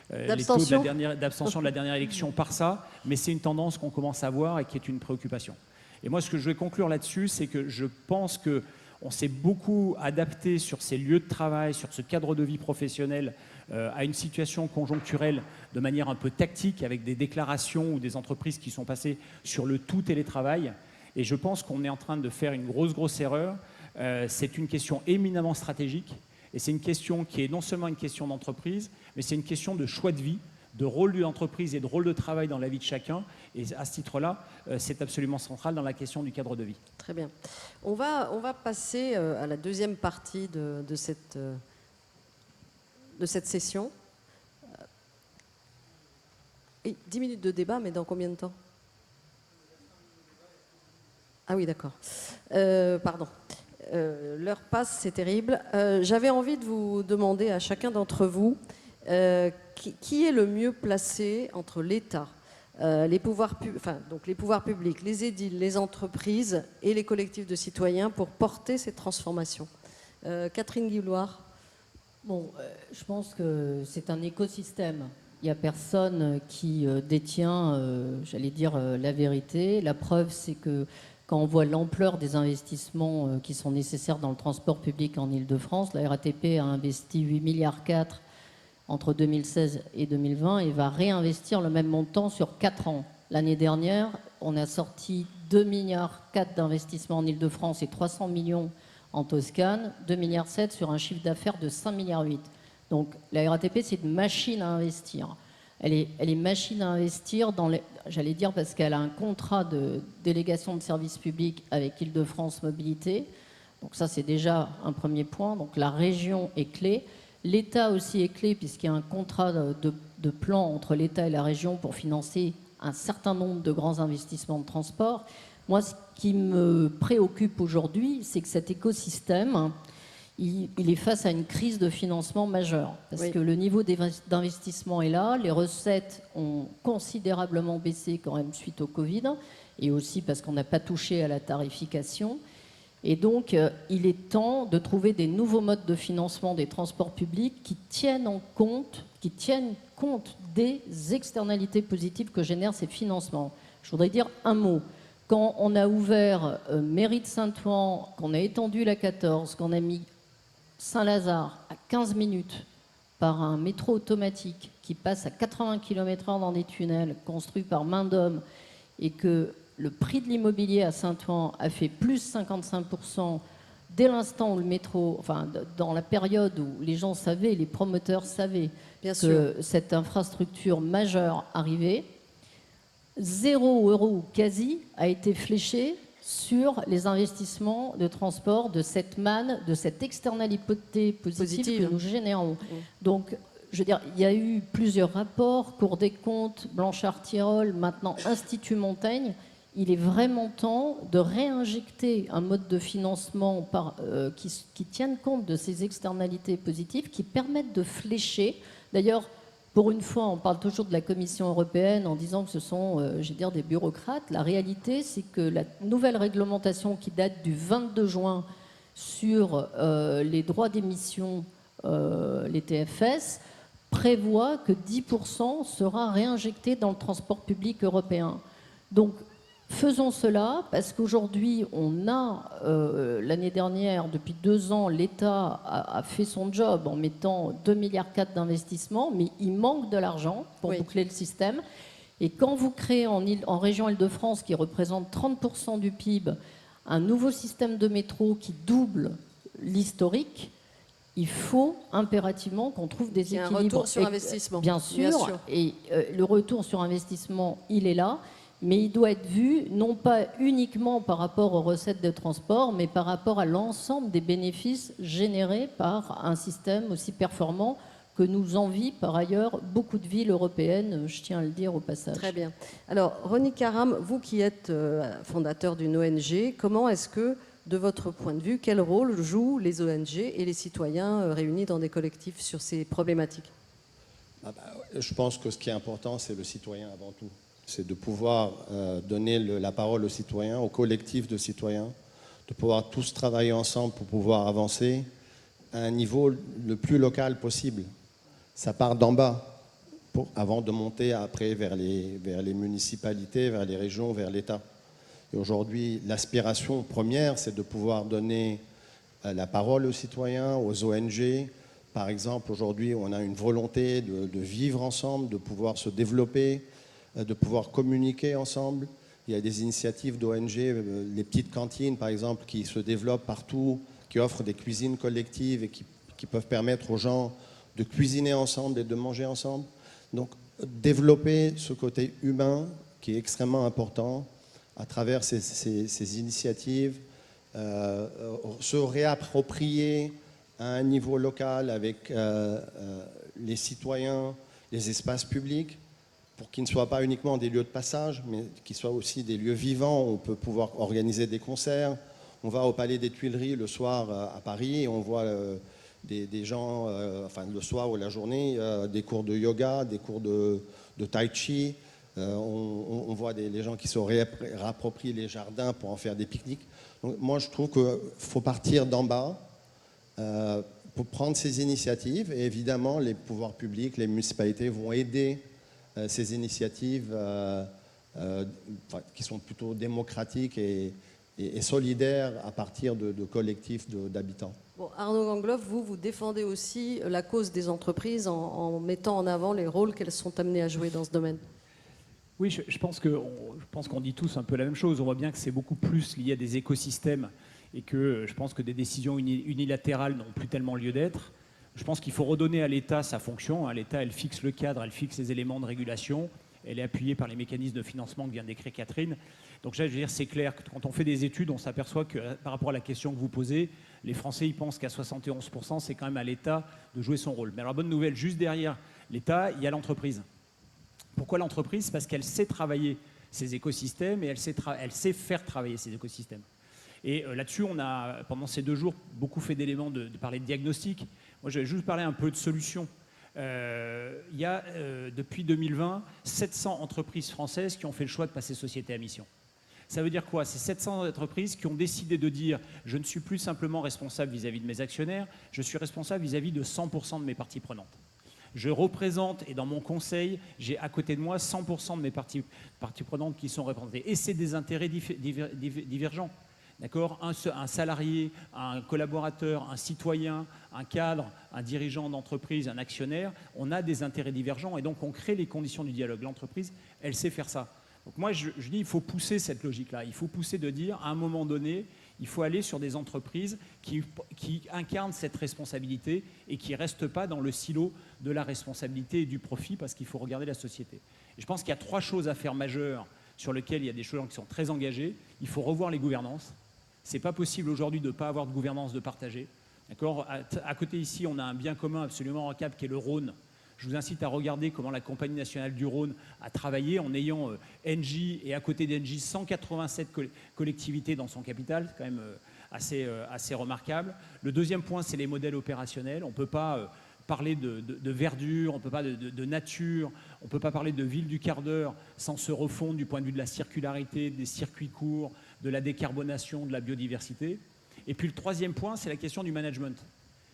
d'abstention de la dernière élection par ça, mais c'est une tendance qu'on commence à voir et qui est une préoccupation. Et moi, ce que je vais conclure là-dessus, c'est que je pense qu'on s'est beaucoup adapté sur ces lieux de travail, sur ce cadre de vie professionnel, à une situation conjoncturelle de manière un peu tactique, avec des déclarations ou des entreprises qui sont passées sur le tout télétravail. Et je pense qu'on est en train de faire une grosse erreur. C'est une question éminemment stratégique. Et c'est une question qui est non seulement une question d'entreprise, mais c'est une question de choix de vie, de rôle de l'entreprise et de rôle de travail dans la vie de chacun. Et à ce titre-là, c'est absolument central dans la question du cadre de vie. Très bien. On va passer à la deuxième partie de cette session. Oui, 10 minutes de débat, mais dans combien de temps? Ah oui, d'accord. Pardon. L'heure passe, c'est terrible. J'avais envie de vous demander à chacun d'entre vous qui est le mieux placé entre l'État, les pouvoirs publics, les édiles, les entreprises et les collectifs de citoyens pour porter cette transformation. Catherine Guilloire. Bon, je pense que c'est un écosystème. Il n'y a personne qui détient, j'allais dire, la vérité. La preuve, c'est que quand on voit l'ampleur des investissements qui sont nécessaires dans le transport public en Ile-de-France, la RATP a investi 8,4 milliards entre 2016 et 2020 et va réinvestir le même montant sur 4 ans. L'année dernière, on a sorti 2,4 milliards d'investissements en Ile-de-France et 300 millions en Toscane, 2,7 milliards sur un chiffre d'affaires de 5,8 milliards. Donc la RATP, c'est une machine à investir. Elle est machine à investir dans les, j'allais dire parce qu'elle a un contrat de délégation de services publics avec Île-de-France Mobilité. Donc ça, c'est déjà un premier point. Donc la région est clé. L'État aussi est clé puisqu'il y a un contrat de plan entre l'État et la région pour financer un certain nombre de grands investissements de transport. Moi, ce qui me préoccupe aujourd'hui, c'est que cet écosystème, il est face à une crise de financement majeure. Parce que le niveau d'investissement est là, les recettes ont considérablement baissé quand même suite au Covid, et aussi parce qu'on n'a pas touché à la tarification. Et donc, il est temps de trouver des nouveaux modes de financement des transports publics qui tiennent compte des externalités positives que génèrent ces financements. Je voudrais dire un mot. Quand on a ouvert Mairie de Saint-Ouen, qu'on a étendu la 14, qu'on a mis Saint-Lazare à 15 minutes par un métro automatique qui passe à 80 km/h dans des tunnels construits par main d'homme et que le prix de l'immobilier à Saint-Ouen a fait plus 55% dès l'instant où le métro, enfin dans la période où les gens savaient, les promoteurs savaient que cette infrastructure majeure arrivait, 0 euro ou quasi a été fléché sur les investissements de transport de cette manne, de cette externalité positive que nous générons. Donc, je veux dire, il y a eu plusieurs rapports, Cour des comptes, Blanchard-Tirol, maintenant Institut Montaigne. Il est vraiment temps de réinjecter un mode de financement qui tienne compte de ces externalités positives, qui permettent de flécher. D'ailleurs, pour une fois, on parle toujours de la Commission européenne en disant que ce sont, je veux dire, des bureaucrates. La réalité, c'est que la nouvelle réglementation qui date du 22 juin sur les droits d'émission, les TFS, prévoit que 10% sera réinjecté dans le transport public européen. Donc, faisons cela parce qu'aujourd'hui, on a, l'année dernière, depuis 2 ans, l'État a fait son job en mettant 2,4 milliards d'investissements, mais il manque de l'argent pour boucler le système. Et quand vous créez en région Île-de-France, qui représente 30% du PIB, un nouveau système de métro qui double l'historique, il faut impérativement qu'on trouve des équilibres. Il y a un retour sur investissement. Bien sûr. Et le retour sur investissement, il est là. Mais il doit être vu non pas uniquement par rapport aux recettes de transport, mais par rapport à l'ensemble des bénéfices générés par un système aussi performant que nous envient par ailleurs beaucoup de villes européennes, je tiens à le dire au passage. Très bien. Alors, Ronnie Karam, vous qui êtes fondateur d'une ONG, comment est-ce que, de votre point de vue, quel rôle jouent les ONG et les citoyens réunis dans des collectifs sur ces problématiques? Je pense que ce qui est important, c'est le citoyen avant tout. C'est de pouvoir donner la parole aux citoyens, au collectif de citoyens, de pouvoir tous travailler ensemble pour pouvoir avancer à un niveau le plus local possible. Ça part d'en bas, avant de monter après vers les municipalités, vers les régions, vers l'État. Et aujourd'hui, l'aspiration première, c'est de pouvoir donner la parole aux citoyens, aux ONG. Par exemple, aujourd'hui, on a une volonté de vivre ensemble, de pouvoir se développer, de pouvoir communiquer ensemble. Il y a des initiatives d'ONG, les petites cantines par exemple, qui se développent partout, qui offrent des cuisines collectives et qui peuvent permettre aux gens de cuisiner ensemble et de manger ensemble. Donc développer ce côté humain qui est extrêmement important à travers ces initiatives, se réapproprier à un niveau local avec les citoyens, les espaces publics. pour qu'ils ne soient pas uniquement des lieux de passage, mais qu'ils soient aussi des lieux vivants où on peut pouvoir organiser des concerts. On va au Palais des Tuileries le soir à Paris et on voit des gens, enfin le soir ou la journée, des cours de yoga, des cours de tai chi. On voit les gens qui se réapproprient les jardins pour en faire des pique-niques. Donc, moi, je trouve qu'il faut partir d'en bas pour prendre ces initiatives. Et évidemment, les pouvoirs publics, les municipalités vont aider ces initiatives qui sont plutôt démocratiques et solidaires à partir de collectifs d'habitants. Bon, Arnaud Gangloff, vous défendez aussi la cause des entreprises en mettant en avant les rôles qu'elles sont amenées à jouer dans ce domaine. Oui, je pense qu'on dit tous un peu la même chose. On voit bien que c'est beaucoup plus lié à des écosystèmes et que je pense que des décisions unilatérales n'ont plus tellement lieu d'être. Je pense qu'il faut redonner à l'État sa fonction. L'État, elle fixe le cadre, elle fixe les éléments de régulation. Elle est appuyée par les mécanismes de financement que vient de décrire Catherine. Donc là, je veux dire, c'est clair que quand on fait des études, on s'aperçoit que par rapport à la question que vous posez, les Français, ils pensent qu'à 71%, c'est quand même à l'État de jouer son rôle. Mais alors, bonne nouvelle, juste derrière l'État, il y a l'entreprise. Pourquoi l'entreprise? Parce qu'elle sait travailler ces écosystèmes et elle sait faire travailler ces écosystèmes. Et là-dessus, on a, pendant ces 2 jours, beaucoup fait d'éléments de parler de diagnostic. Moi, je vais juste parler un peu de solutions. Il y a, depuis 2020, 700 entreprises françaises qui ont fait le choix de passer société à mission. Ça veut dire quoi? C'est 700 entreprises qui ont décidé de dire « je ne suis plus simplement responsable vis-à-vis de mes actionnaires, je suis responsable vis-à-vis de 100% de mes parties prenantes ». Je représente, et dans mon conseil, j'ai à côté de moi 100% de mes parties prenantes qui sont représentées. Et c'est des intérêts divergents. D'accord? Un salarié, un collaborateur, un citoyen, un cadre, un dirigeant d'entreprise, un actionnaire, on a des intérêts divergents et donc on crée les conditions du dialogue. L'entreprise, elle sait faire ça. Donc moi, je dis, il faut pousser cette logique-là. Il faut pousser de dire, à un moment donné, il faut aller sur des entreprises qui incarnent cette responsabilité et qui ne restent pas dans le silo de la responsabilité et du profit parce qu'il faut regarder la société. Et je pense qu'il y a 3 choses à faire majeures sur lesquelles il y a des gens qui sont très engagés. Il faut revoir les gouvernances. Ce n'est pas possible aujourd'hui de ne pas avoir de gouvernance de partager. D'accord ? À côté ici, on a un bien commun absolument remarquable qui est le Rhône. Je vous incite à regarder comment la Compagnie nationale du Rhône a travaillé en ayant Engie et à côté d'Engie 187 collectivités dans son capital. C'est quand même assez remarquable. Le deuxième point, c'est les modèles opérationnels. On ne peut pas parler de verdure, on ne peut pas de nature, on ne peut pas parler de ville du quart d'heure sans se refondre du point de vue de la circularité, des circuits courts, de la décarbonation, de la biodiversité. Et puis le troisième point, c'est la question du management.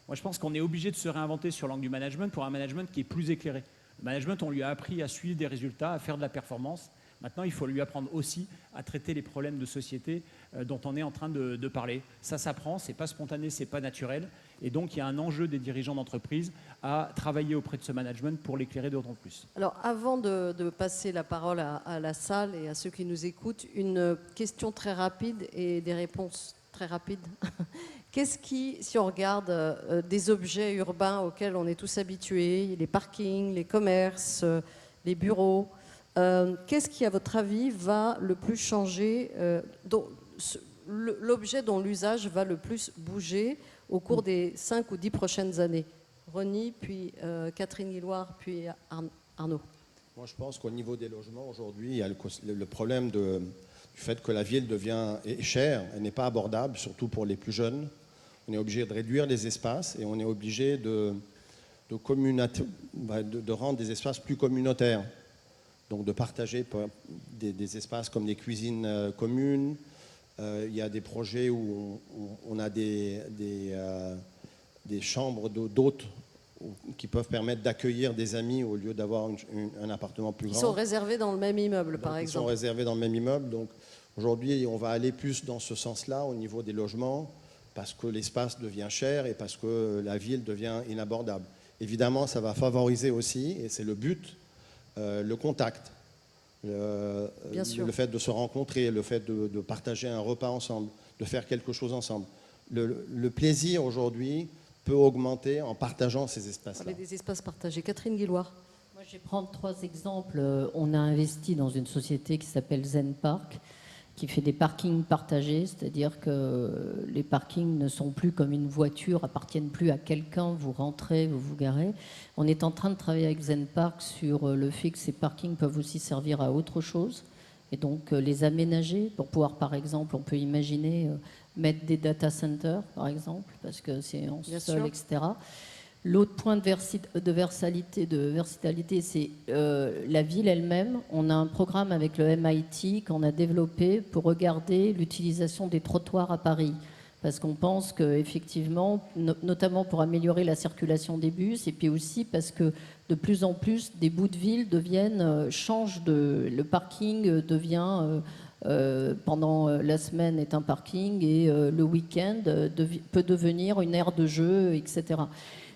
Moi, je pense qu'on est obligé de se réinventer sur l'angle du management pour un management qui est plus éclairé. Le management, on lui a appris à suivre des résultats, à faire de la performance. Maintenant, il faut lui apprendre aussi à traiter les problèmes de société dont on est en train de parler. Ça s'apprend, ce n'est pas spontané, ce n'est pas naturel. Et donc, il y a un enjeu des dirigeants d'entreprise à travailler auprès de ce management pour l'éclairer d'autant plus. Alors, avant de passer la parole à la salle et à ceux qui nous écoutent, une question très rapide et des réponses très rapides. Qu'est-ce qui, si on regarde des objets urbains auxquels on est tous habitués, les parkings, les commerces, les bureaux, qu'est-ce qui, à votre avis, va le plus changer, l'objet dont l'usage va le plus bouger au cours des 5 ou 10 prochaines années? Rony, puis Catherine Guillouard, puis Arnaud. Moi, je pense qu'au niveau des logements, aujourd'hui, il y a le problème du fait que la ville est chère, elle n'est pas abordable, surtout pour les plus jeunes. On est obligé de réduire les espaces et on est obligé de rendre des espaces plus communautaires. Donc de partager des espaces comme des cuisines communes. Il y a des projets où on a des chambres d'hôtes qui peuvent permettre d'accueillir des amis au lieu d'avoir un appartement plus grand. Ils sont réservés dans le même immeuble, par exemple. Ils sont réservés dans le même immeuble. Donc aujourd'hui, on va aller plus dans ce sens-là au niveau des logements parce que l'espace devient cher et parce que la ville devient inabordable. Évidemment, ça va favoriser aussi, et c'est le but, le contact. Le fait de se rencontrer, le fait de partager un repas ensemble, de faire quelque chose ensemble. Le plaisir aujourd'hui peut augmenter en partageant ces espaces-là. Avec des espaces partagés. Catherine Guillouard. Moi, je vais prendre 3 exemples. On a investi dans une société qui s'appelle Zen Park qui fait des parkings partagés, c'est-à-dire que les parkings ne sont plus comme une voiture, appartiennent plus à quelqu'un, vous rentrez, vous vous garez. On est en train de travailler avec Zen Park sur le fait que ces parkings peuvent aussi servir à autre chose, et donc les aménager pour pouvoir, par exemple, on peut imaginer mettre des data centers, par exemple, parce que c'est en sol, etc. L'autre point de versatilité, c'est la ville elle-même. On a un programme avec le MIT qu'on a développé pour regarder l'utilisation des trottoirs à Paris. Parce qu'on pense qu'effectivement, notamment pour améliorer la circulation des bus, et puis aussi parce que de plus en plus, des bouts de ville le parking devient, pendant la semaine est un parking, et le week-end peut devenir une aire de jeu, etc.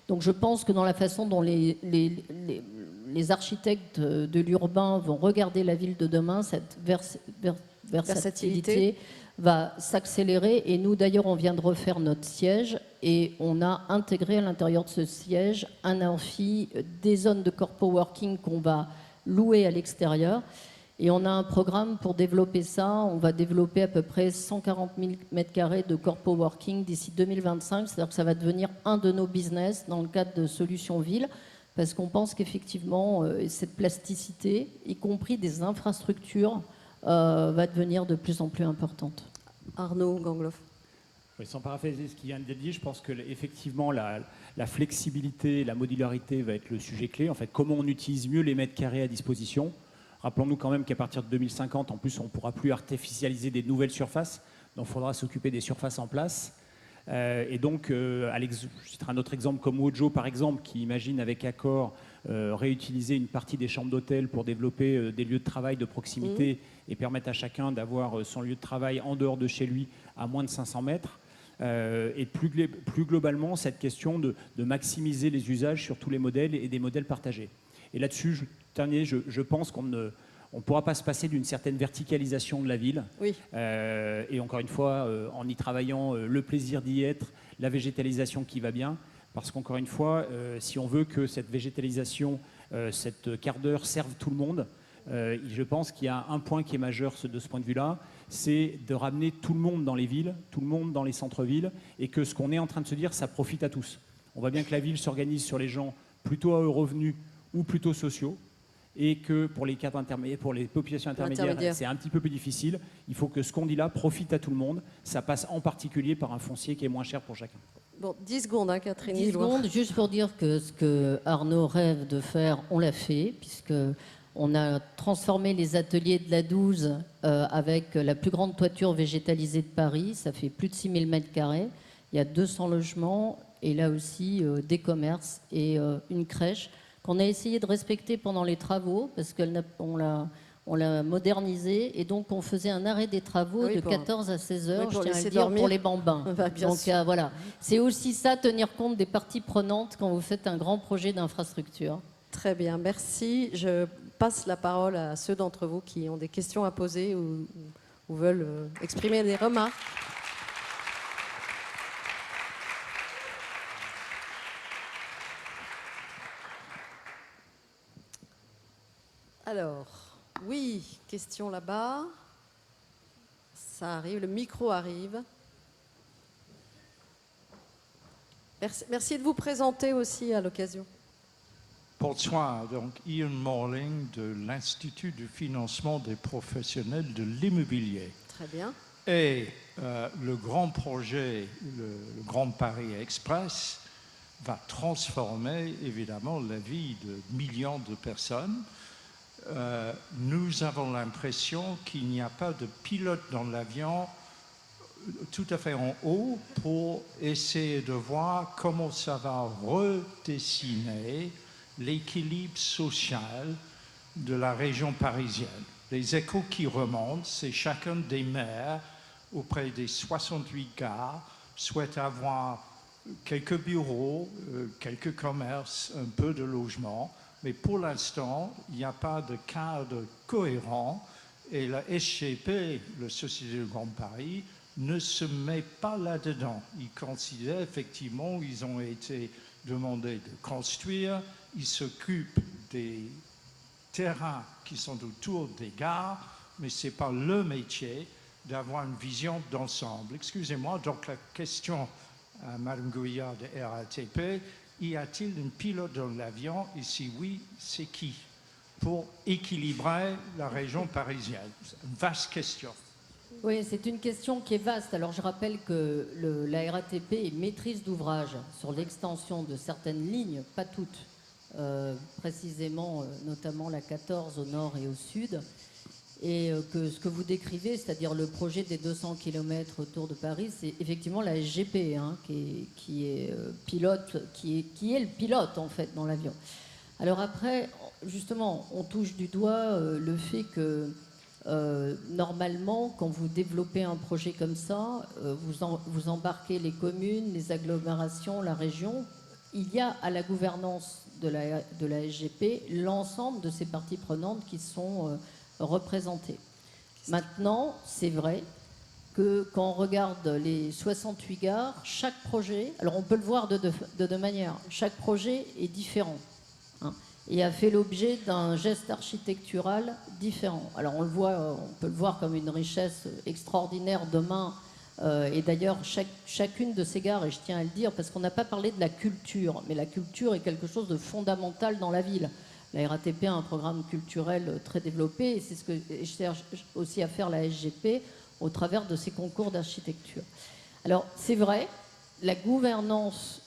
Donc je pense que dans la façon dont les architectes de l'urbain vont regarder la ville de demain, cette versatilité va s'accélérer. Et nous, d'ailleurs, on vient de refaire notre siège et on a intégré à l'intérieur de ce siège un amphi, des zones de corpo working qu'on va louer à l'extérieur. Et on a un programme pour développer ça. On va développer à peu près 140 000 m² de corpo working d'ici 2025. C'est-à-dire que ça va devenir un de nos business dans le cadre de Solutions Ville, parce qu'on pense qu'effectivement, cette plasticité, y compris des infrastructures, va devenir de plus en plus importante. Arnaud Gangloff. Oui, sans paraphraser ce qu'il vient de dire, je pense que effectivement la flexibilité, la modularité va être le sujet clé. En fait, comment on utilise mieux les mètres carrés à disposition. Rappelons-nous quand même qu'à partir de 2050, en plus, on ne pourra plus artificialiser des nouvelles surfaces, donc il faudra s'occuper des surfaces en place. Et donc, je citerai un autre exemple comme Wojo, par exemple, qui imagine avec Accor réutiliser une partie des chambres d'hôtel pour développer des lieux de travail de proximité et permettre à chacun d'avoir son lieu de travail en dehors de chez lui à moins de 500 mètres. Et plus globalement, cette question de maximiser les usages sur tous les modèles et des modèles partagés. Et là-dessus, je pense qu'on ne pourra pas se passer d'une certaine verticalisation de la ville. Oui. Et encore une fois, en y travaillant, le plaisir d'y être, la végétalisation qui va bien. Parce qu'encore une fois, si on veut que cette végétalisation, cette quart d'heure serve tout le monde, je pense qu'il y a un point qui est majeur de ce point de vue-là, c'est de ramener tout le monde dans les villes, tout le monde dans les centres-villes, et que ce qu'on est en train de se dire, ça profite à tous. On voit bien que la ville s'organise sur les gens plutôt à revenus ou plutôt sociaux, et que pour les cadres intermédiaires, pour les populations intermédiaires, c'est un petit peu plus difficile. Il faut que ce qu'on dit là profite à tout le monde. Ça passe en particulier par un foncier qui est moins cher pour chacun. Bon, 10 secondes, hein, Catherine. 10 secondes, juste pour dire que ce que Arnaud rêve de faire, on l'a fait, puisqu'on a transformé les ateliers de la 12 avec la plus grande toiture végétalisée de Paris. Ça fait plus de 6000 m². Il y a 200 logements et là aussi des commerces et une crèche qu'on a essayé de respecter pendant les travaux parce qu'on l'a modernisé et donc on faisait un arrêt des travaux de 14 à 16 heures, je tiens à le dire, pour les bambins. Donc voilà, c'est aussi ça, tenir compte des parties prenantes quand vous faites un grand projet d'infrastructure. Très bien, merci. Je passe la parole à ceux d'entre vous qui ont des questions à poser ou veulent exprimer des remarques. Alors, oui, question là-bas. Ça arrive, le micro arrive. Merci de vous présenter aussi à l'occasion. Bonsoir, donc Ian Morling de l'Institut du financement des professionnels de l'immobilier. Très bien. Et le grand projet, le Grand Paris Express, va transformer évidemment la vie de millions de personnes. Nous avons l'impression qu'il n'y a pas de pilote dans l'avion tout à fait en haut pour essayer de voir comment ça va redessiner l'équilibre social de la région parisienne. Les échos qui remontent, c'est chacun des maires auprès des 68 gares souhaite avoir quelques bureaux, quelques commerces, un peu de logement. Mais pour l'instant, il n'y a pas de cadre cohérent et la SGP, la Société du Grand Paris, ne se met pas là-dedans. Ils considèrent effectivement qu'ils ont été demandés de construire, ils s'occupent des terrains qui sont autour des gares, mais ce n'est pas le métier. d'avoir une vision d'ensemble. Excusez-moi, donc la question à Mme Gouillard de RATP, y a-t-il une pilote dans l'avion et si oui, c'est qui pour équilibrer la région parisienne? C'est une vaste question. Oui, c'est une question qui est vaste. Alors je rappelle que la RATP est maîtrise d'ouvrage sur l'extension de certaines lignes, pas toutes, précisément, notamment la 14 au nord et au sud. Et que ce que vous décrivez, c'est-à-dire le projet des 200 km autour de Paris, c'est effectivement la SGP qui est pilote, qui est le pilote en fait dans l'avion. Alors après, justement, on touche du doigt le fait que normalement, quand vous développez un projet comme ça, vous embarquez les communes, les agglomérations, la région. Il y a à la gouvernance de la SGP l'ensemble de ces parties prenantes qui sont représentées. Maintenant, c'est vrai que quand on regarde les 68 gares, chaque projet, alors on peut le voir de deux manières, chaque projet est différent. Et a fait l'objet d'un geste architectural différent. Alors on peut le voir comme une richesse extraordinaire demain. Et d'ailleurs, chacune de ces gares, et je tiens à le dire, parce qu'on n'a pas parlé de la culture, mais la culture est quelque chose de fondamental dans la ville. La RATP a un programme culturel très développé, et c'est ce que je cherche aussi à faire la SGP au travers de ces concours d'architecture. Alors c'est vrai, la gouvernance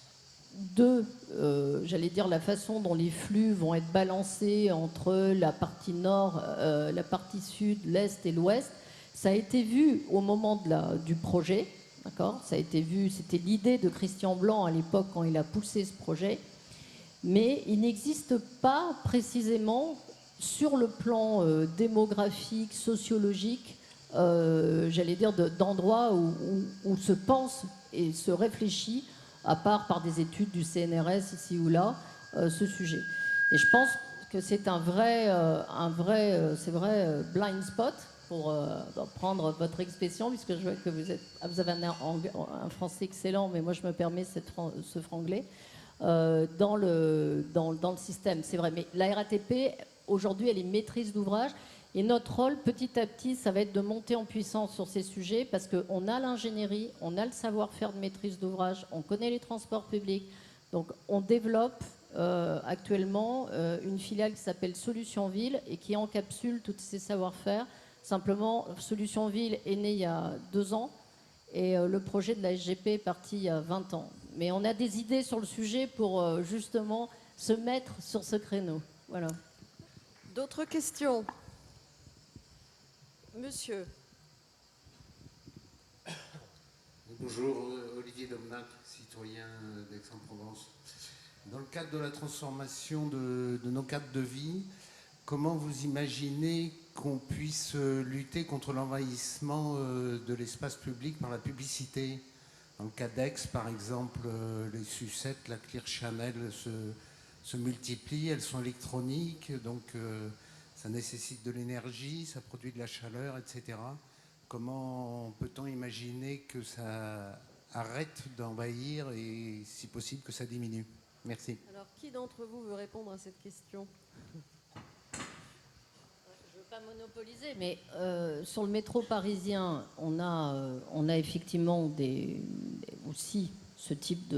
j'allais dire, la façon dont les flux vont être balancés entre la partie nord, la partie sud, l'est et l'ouest, ça a été vu au moment du projet, d'accord ? Ça a été vu, c'était l'idée de Christian Blanc à l'époque quand il a poussé ce projet, mais il n'existe pas précisément sur le plan démographique, sociologique, j'allais dire, d'endroits où se pense et se réfléchit, à part par des études du CNRS ici ou là, ce sujet. Et je pense que c'est un vrai blind spot, pour prendre votre expression, puisque je vois que vous avez un français excellent, mais moi je me permets ce franglais, dans le système, c'est vrai. Mais la RATP, aujourd'hui, elle est maîtrise d'ouvrage. Et notre rôle, petit à petit, ça va être de monter en puissance sur ces sujets parce qu'on a l'ingénierie, on a le savoir-faire de maîtrise d'ouvrage, on connaît les transports publics. Donc, on développe actuellement une filiale qui s'appelle Solutions Ville et qui encapsule tous ces savoir-faire. Simplement, Solutions Ville est né il y a 2 ans et le projet de la SGP est parti il y a 20 ans. Mais on a des idées sur le sujet pour justement se mettre sur ce créneau. Voilà. D'autres questions ? Monsieur. Bonjour, Olivier Domnac, citoyen d'Aix-en-Provence. Dans le cadre de la transformation de nos cadres de vie, comment vous imaginez qu'on puisse lutter contre l'envahissement de l'espace public par la publicité ? Dans le cas d'Aix, par exemple, les sucettes, la Clear Channel se multiplient, elles sont électroniques, donc ça nécessite de l'énergie, ça produit de la chaleur, etc. Comment peut-on imaginer que ça arrête d'envahir et, si possible, que ça diminue ? Merci. Alors, qui d'entre vous veut répondre à cette question ? Je ne veux pas monopoliser, mais sur le métro parisien, on a effectivement aussi ce type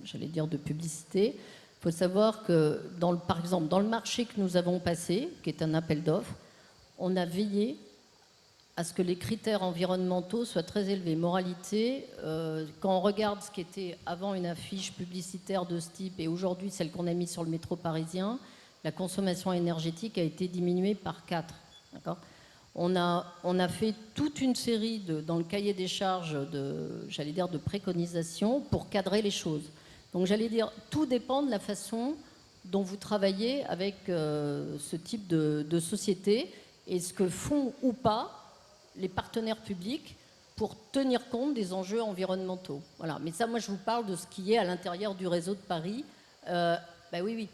j'allais dire, de publicité. Il faut savoir que, par exemple, dans le marché que nous avons passé, qui est un appel d'offres, on a veillé à ce que les critères environnementaux soient très élevés. Moralité, quand on regarde ce qui était avant une affiche publicitaire de ce type et aujourd'hui celle qu'on a mise sur le métro parisien, la consommation énergétique a été diminuée par 4. D'accord ? On a fait toute une série dans le cahier des charges j'allais dire, de préconisations pour cadrer les choses. Donc j'allais dire, tout dépend de la façon dont vous travaillez avec ce type de société et ce que font ou pas les partenaires publics pour tenir compte des enjeux environnementaux. Voilà. Mais ça, moi, je vous parle de ce qui est à l'intérieur du réseau de Paris. Oui,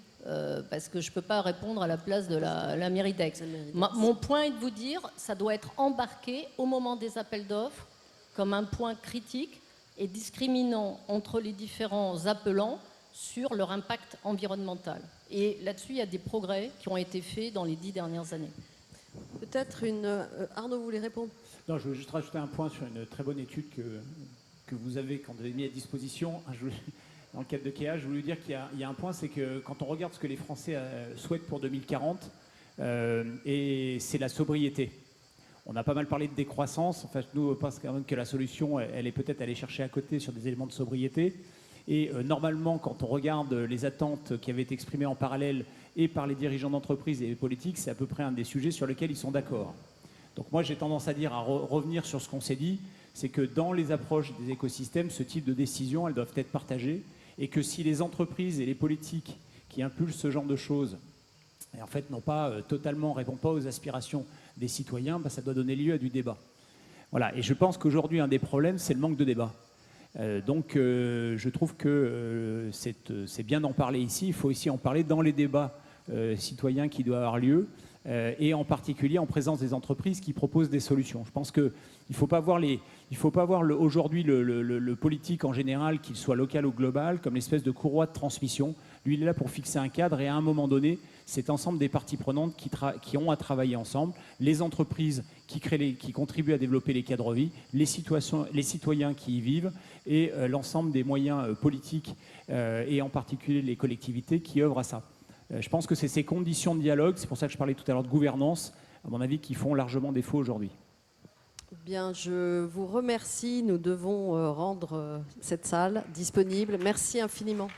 parce que je ne peux pas répondre à la place de la mairie d'Aix. Mon point est de vous dire, ça doit être embarqué au moment des appels d'offres comme un point critique et discriminant entre les différents appelants sur leur impact environnemental. Et là-dessus, il y a des progrès qui ont été faits dans les 10 dernières années. peut-être une... Arnaud, vous voulez répondre? Non, je veux juste rajouter un point sur une très bonne étude que vous avez, quand vous avez mis à disposition. Dans le cadre de KEA, je voulais dire qu'il y a un point, c'est que quand on regarde ce que les Français souhaitent pour 2040, et c'est la sobriété. On a pas mal parlé de décroissance. En fait, nous, on pense quand même que la solution, elle est peut-être aller chercher à côté sur des éléments de sobriété. Et normalement, quand on regarde les attentes qui avaient été exprimées en parallèle et par les dirigeants d'entreprise et les politiques, c'est à peu près un des sujets sur lesquels ils sont d'accord. Donc moi, j'ai tendance à dire, à revenir sur ce qu'on s'est dit, c'est que dans les approches des écosystèmes, ce type de décisions, elles doivent être partagées, et que si les entreprises et les politiques qui impulsent ce genre de choses, et en fait, répondent pas aux aspirations des citoyens, ça doit donner lieu à du débat. Voilà. Et je pense qu'aujourd'hui, un des problèmes, c'est le manque de débat. Donc, je trouve que c'est bien d'en parler ici. Il faut aussi en parler dans les débats citoyens qui doivent avoir lieu, et en particulier en présence des entreprises qui proposent des solutions. Je pense qu'il ne faut pas voir aujourd'hui le politique en général, qu'il soit local ou global, comme l'espèce de courroie de transmission. Lui, il est là pour fixer un cadre, et à un moment donné, c'est l'ensemble des parties prenantes qui ont à travailler ensemble, les entreprises qui contribuent à développer les cadres de vie, les citoyens qui y vivent, et l'ensemble des moyens politiques, et en particulier les collectivités qui œuvrent à ça. Je pense que c'est ces conditions de dialogue, c'est pour ça que je parlais tout à l'heure de gouvernance, à mon avis, qui font largement défaut aujourd'hui. Bien, je vous remercie. Nous devons rendre cette salle disponible. Merci infiniment.